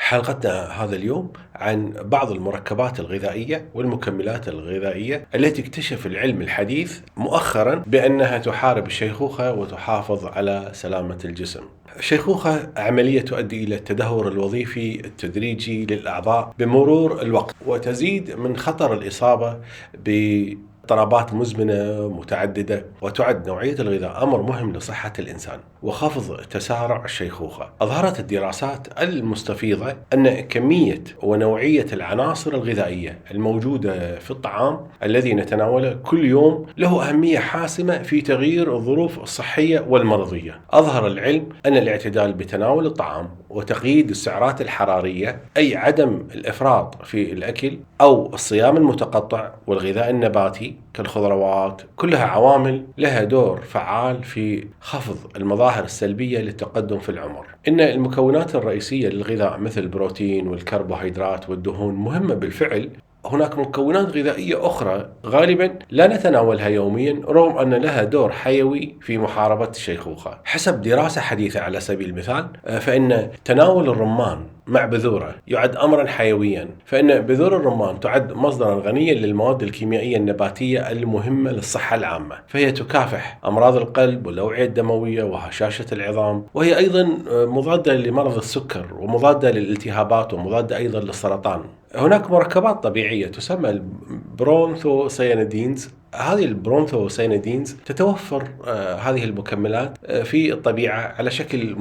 حلقتنا هذا اليوم عن بعض المركبات الغذائية والمكملات الغذائية التي اكتشف العلم الحديث مؤخرا بأنها تحارب الشيخوخة وتحافظ على سلامة الجسم. الشيخوخة عملية تؤدي إلى التدهور الوظيفي التدريجي للأعضاء بمرور الوقت، وتزيد من خطر الإصابة اضطرابات مزمنة متعددة، وتعد نوعية الغذاء أمر مهم لصحة الإنسان وخفض تسارع الشيخوخة. أظهرت الدراسات المستفيضة أن كمية ونوعية العناصر الغذائية الموجودة في الطعام الذي نتناوله كل يوم له أهمية حاسمة في تغيير الظروف الصحية والمرضية. أظهر العلم أن الاعتدال بتناول الطعام وتقييد السعرات الحرارية، أي عدم الإفراط في الأكل أو الصيام المتقطع والغذاء النباتي كالخضروات، كلها عوامل لها دور فعال في خفض المظاهر السلبية للتقدم في العمر. إن المكونات الرئيسية للغذاء مثل البروتين والكربوهيدرات والدهون مهمة بالفعل. هناك مكونات غذائية أخرى غالبا لا نتناولها يوميا رغم أن لها دور حيوي في محاربة الشيخوخة. حسب دراسة حديثة على سبيل المثال، فإن تناول الرمان مع بذوره يعد أمرا حيويا، فإن بذور الرمان تعد مصدرا غنيا للمواد الكيميائية النباتية المهمة للصحة العامة، فهي تكافح أمراض القلب والأوعية الدموية وهشاشة العظام، وهي أيضا مضادة لمرض السكر ومضادة للالتهابات ومضادة أيضا للسرطان. هناك مركبات طبيعية تسمى البرونثوسيانيدينز. هذه البرونثوسيانيدينز تتوفر هذه المكملات في الطبيعة على شكل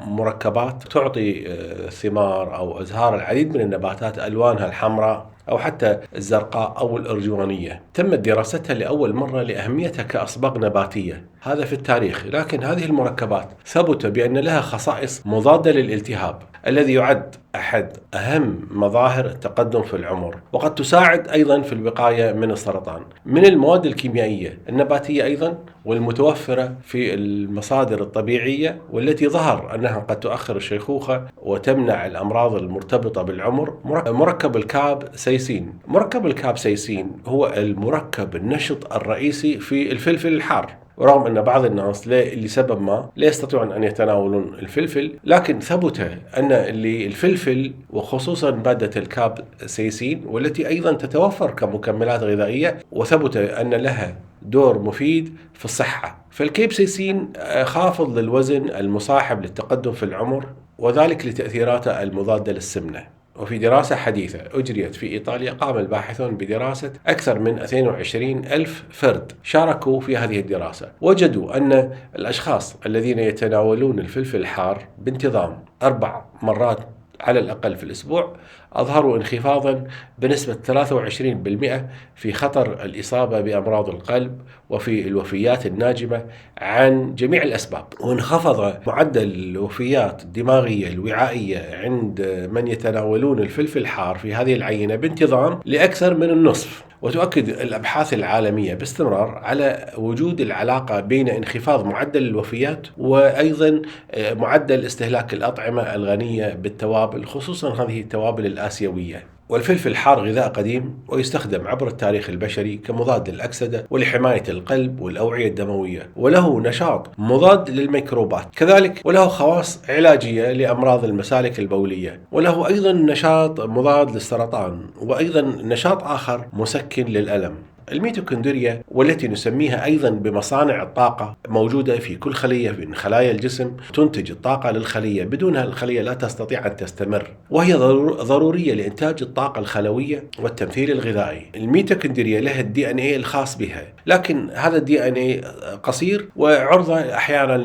مركبات تعطي ثمار أو أزهار العديد من النباتات ألوانها الحمراء أو حتى الزرقاء أو الأرجوانية. تمت دراستها لأول مرة لأهميتها كأصباغ نباتية، هذا في التاريخ، لكن هذه المركبات ثبت بأن لها خصائص مضادة للالتهاب الذي يعد أحد أهم مظاهر التقدم في العمر، وقد تساعد أيضا في الوقاية من السرطان. من المواد الكيميائية النباتية أيضا والمتوفرة في المصادر الطبيعية والتي ظهر أنها قد تؤخر الشيخوخة وتمنع الأمراض المرتبطة بالعمر مركب الكابسيسين. مركب الكابسيسين هو المركب النشط الرئيسي في الفلفل الحار، ورغم أن بعض الناس لسبب ما لا يستطيعون أن يتناولون الفلفل، لكن ثبت أن الفلفل وخصوصا مادة الكابسيسين والتي أيضا تتوفر كمكملات غذائية، وثبت أن لها دور مفيد في الصحة. فالكابسيسين خافض للوزن المصاحب للتقدم في العمر، وذلك لتأثيراته المضادة للسمنة. وفي دراسة حديثة أجريت في إيطاليا، قام الباحثون بدراسة أكثر من 22 ألف فرد شاركوا في هذه الدراسة، وجدوا أن الأشخاص الذين يتناولون الفلفل الحار بانتظام 4 مرات على الأقل في الأسبوع أظهروا انخفاضا بنسبة 23% في خطر الإصابة بأمراض القلب وفي الوفيات الناجمة عن جميع الأسباب. وانخفض معدل الوفيات الدماغية الوعائية عند من يتناولون الفلفل الحار في هذه العينة بانتظام لأكثر من النصف. وتؤكد الأبحاث العالمية باستمرار على وجود العلاقة بين انخفاض معدل الوفيات وأيضا معدل استهلاك الأطعمة الغنية بالتوابل، خصوصا هذه التوابل الآسيوية. والفلفل الحار غذاء قديم ويستخدم عبر التاريخ البشري كمضاد للأكسدة ولحماية القلب والأوعية الدموية، وله نشاط مضاد للميكروبات كذلك، وله خواص علاجية لأمراض المسالك البولية، وله أيضا نشاط مضاد للسرطان، وأيضا نشاط آخر مسكن للألم. الميتوكوندريا والتي نسميها أيضا بمصانع الطاقة موجودة في كل خلية من خلايا الجسم، تنتج الطاقة للخلية، بدونها الخلية لا تستطيع أن تستمر، وهي ضرورية لإنتاج الطاقة الخلوية والتمثيل الغذائي. الميتوكوندريا لها الدي ان اي الخاص بها، لكن هذا الدي ان اي قصير وعرضة أحيانا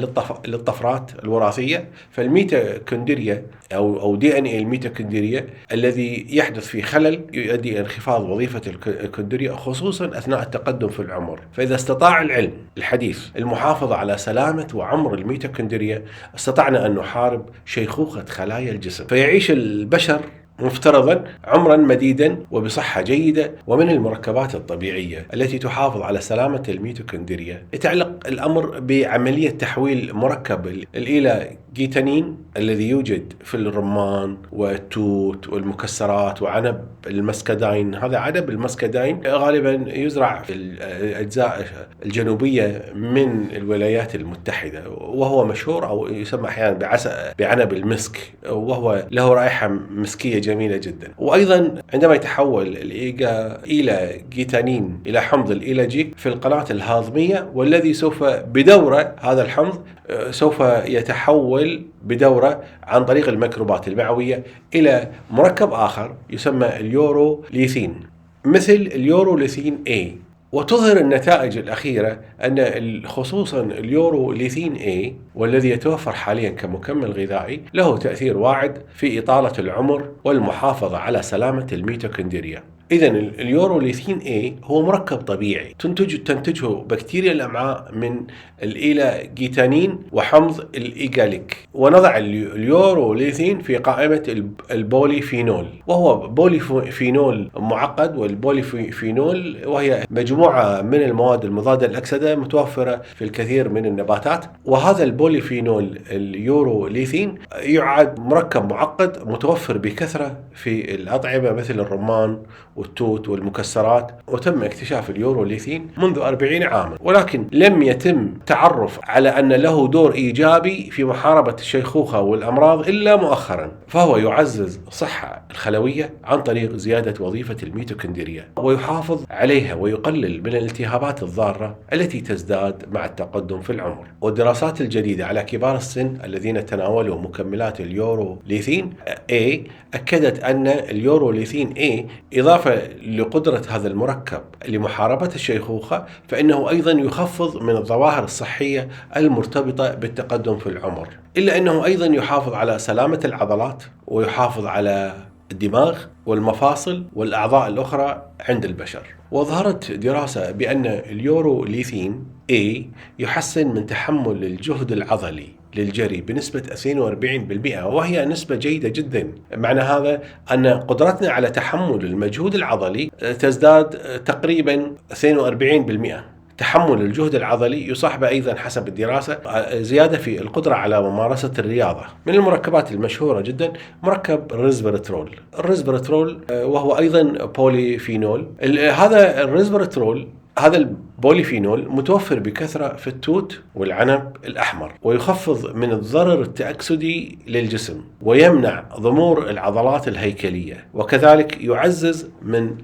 للطفرات الوراثية. فالميتوكوندريا أو دي ان اي الميتوكوندريا الذي يحدث في خلل يؤدي إلى انخفاض وظيفة الكوندريا خصوصا أثناء التقدم في العمر. فإذا استطاع العلم الحديث المحافظة على سلامة وعمر الميتوكوندريا، استطعنا أن نحارب شيخوخة خلايا الجسم، فيعيش البشر مفترضا عمرا مديدا وبصحة جيدة، ومن المركبات الطبيعية التي تحافظ على سلامة الميتوكوندريا. يتعلق الأمر بعملية تحويل مركب الإيلا جيتانين الذي يوجد في الرمان والتوت والمكسرات وعنب المسكداين. هذا عنب المسكداين غالبا يزرع في الأجزاء الجنوبية من الولايات المتحدة، وهو مشهور أو يسمى أحيانا بعنب المسك، وهو له رائحة مسكية جميلة جدا. وأيضا عندما يتحول الإيلا جيتانين إلى حمض الإيلاجيك في القناة الهاضمية، والذي سوف بدورة هذا الحمض سوف يتحول بدورة عن طريق الميكروبات المعوية إلى مركب آخر يسمى اليوروليثين مثل اليوروليثين A. وتظهر النتائج الأخيرة أن خصوصا اليوروليثين A والذي يتوفر حاليا كمكمل غذائي له تأثير واعد في إطالة العمر والمحافظة على سلامة الميتوكوندريا. إذن اليوروليثين A هو مركب طبيعي تنتجه بكتيريا الأمعاء من الإيلا جيتانين وحمض الإيجاليك. ونضع اليوروليثين في قائمة البوليفينول، وهو بوليفينول معقد. والبوليفينول وهي مجموعة من المواد المضادة للأكسدة متوفرة في الكثير من النباتات. وهذا البوليفينول اليوروليثين يعد مركب معقد متوفر بكثرة في الأطعمة مثل الرمان والتوت والمكسرات. وتم اكتشاف اليوروليثين منذ 40 عاما، ولكن لم يتم تعرف على أن له دور إيجابي في محاربة الشيخوخة والأمراض إلا مؤخرا. فهو يعزز الصحة الخلوية عن طريق زيادة وظيفة الميتوكوندريا، ويحافظ عليها ويقلل من الالتهابات الضارة التي تزداد مع التقدم في العمر. والدراسات الجديدة على كبار السن الذين تناولوا مكملات اليوروليثين A أكدت أن اليوروليثين A إضافة لقدرة هذا المركب لمحاربة الشيخوخة، فإنه أيضا يخفض من الظواهر الصحية المرتبطة بالتقدم في العمر، إلا أنه أيضا يحافظ على سلامة العضلات ويحافظ على الدماغ والمفاصل والأعضاء الأخرى عند البشر. وظهرت دراسة بأن اليوروليثين A يحسن من تحمل الجهد العضلي للجري بنسبة 42%، وهي نسبة جيدة جدا. معنى هذا أن قدرتنا على تحمل المجهود العضلي تزداد تقريبا 42%. تحمل الجهد العضلي يصاحب أيضا حسب الدراسة زيادة في القدرة على ممارسة الرياضة. من المركبات المشهورة جدا مركب الريسبراترول. الريسبراترول وهو أيضا بوليفينول. هذا الريسبراترول هذا البوليفينول متوفر بكثرة في التوت والعنب الأحمر، ويخفض من الضرر التأكسدي للجسم ويمنع ضمور العضلات الهيكلية، وكذلك يعزز من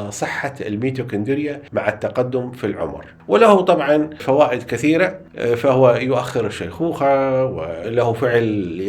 صحة الميتوكوندريا مع التقدم في العمر. وله طبعا فوائد كثيرة، فهو يؤخر الشيخوخة وله فعل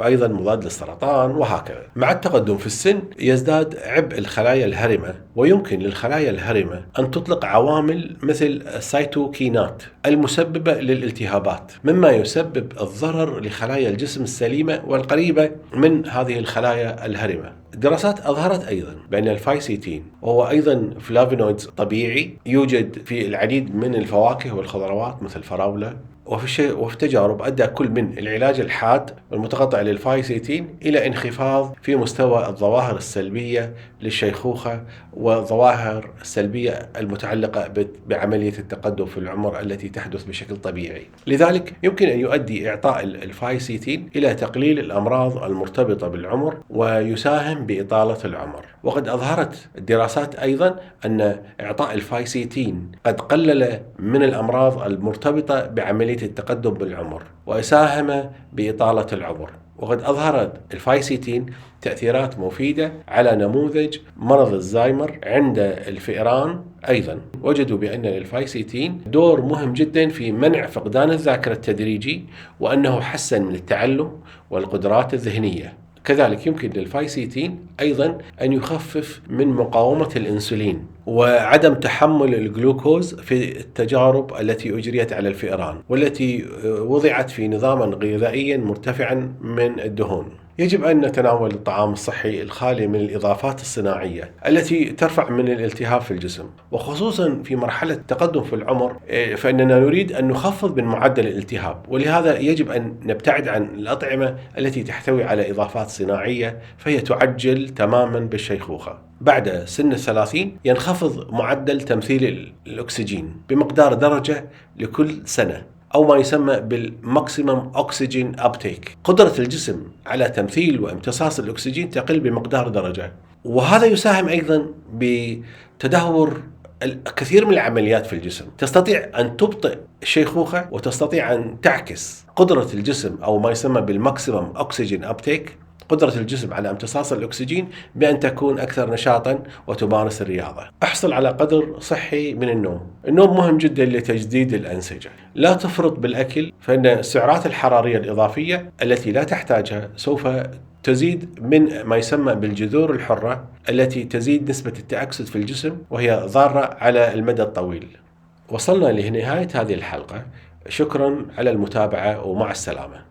أيضا مضاد للسرطان وهكذا. مع التقدم في السن يزداد عبء الخلايا الهرمة، ويمكن للخلايا الهرمة أن تطلق عوامل مثل السيتوكينات المسببة للالتهابات، مما يسبب الضرر لخلايا الجسم السليمة والقريبة من هذه الخلايا الهرمة. الدراسات أظهرت أيضا بأن الفايسيتين وهو أيضا فلافونويد طبيعي يوجد في العديد من الفواكه والخضروات مثل الفراولة. وفي تجارب أدى كل من العلاج الحاد والمتقطع للفايسيتين إلى انخفاض في مستوى الظواهر السلبية للشيخوخة والظواهر السلبية المتعلقة بعملية التقدم في العمر التي تحدث بشكل طبيعي. لذلك يمكن أن يؤدي إعطاء الفايسيتين إلى تقليل الأمراض المرتبطة بالعمر ويساهم بإطالة العمر. وقد أظهرت الدراسات أيضا أن إعطاء الفايسيتين قد قلل من الأمراض المرتبطة بعملية التقدم بالعمر وساهم بإطالة العمر. وقد أظهرت الفايسيتين تأثيرات مفيدة على نموذج مرض الزهايمر عند الفئران. أيضا وجدوا بأن للفايسيتين دور مهم جدا في منع فقدان الذاكرة التدريجي، وأنه حسن من التعلم والقدرات الذهنية. كذلك يمكن للفايسيتين أيضا أن يخفف من مقاومة الأنسولين وعدم تحمل الجلوكوز في التجارب التي أجريت على الفئران والتي وضعت في نظاما غذائيا مرتفعا من الدهون. يجب أن نتناول الطعام الصحي الخالي من الإضافات الصناعية التي ترفع من الالتهاب في الجسم، وخصوصا في مرحلة التقدم في العمر فإننا نريد أن نخفض من معدل الالتهاب، ولهذا يجب أن نبتعد عن الأطعمة التي تحتوي على إضافات صناعية فهي تعجل تماما بالشيخوخة. بعد سن 30 ينخفض معدل تمثيل الأكسجين بمقدار درجة لكل سنة، أو ما يسمى بالماكسيمم أكسجين أبتيك. قدرة الجسم على تمثيل وامتصاص الأكسجين تقل بمقدار درجة، وهذا يساهم أيضا بتدهور الكثير من العمليات في الجسم. تستطيع أن تبطئ الشيخوخة وتستطيع أن تعكس قدرة الجسم أو ما يسمى بالماكسيمم أكسجين أبتيك، قدرة الجسم على امتصاص الأكسجين، بأن تكون أكثر نشاطا وتمارس الرياضة. احصل على قدر صحي من النوم. النوم مهم جدا لتجديد الأنسجة. لا تفرط بالأكل، فإن السعرات الحرارية الإضافية التي لا تحتاجها سوف تزيد من ما يسمى بالجذور الحرة التي تزيد نسبة التأكسد في الجسم، وهي ضارة على المدى الطويل. وصلنا لنهاية هذه الحلقة. شكرا على المتابعة ومع السلامة.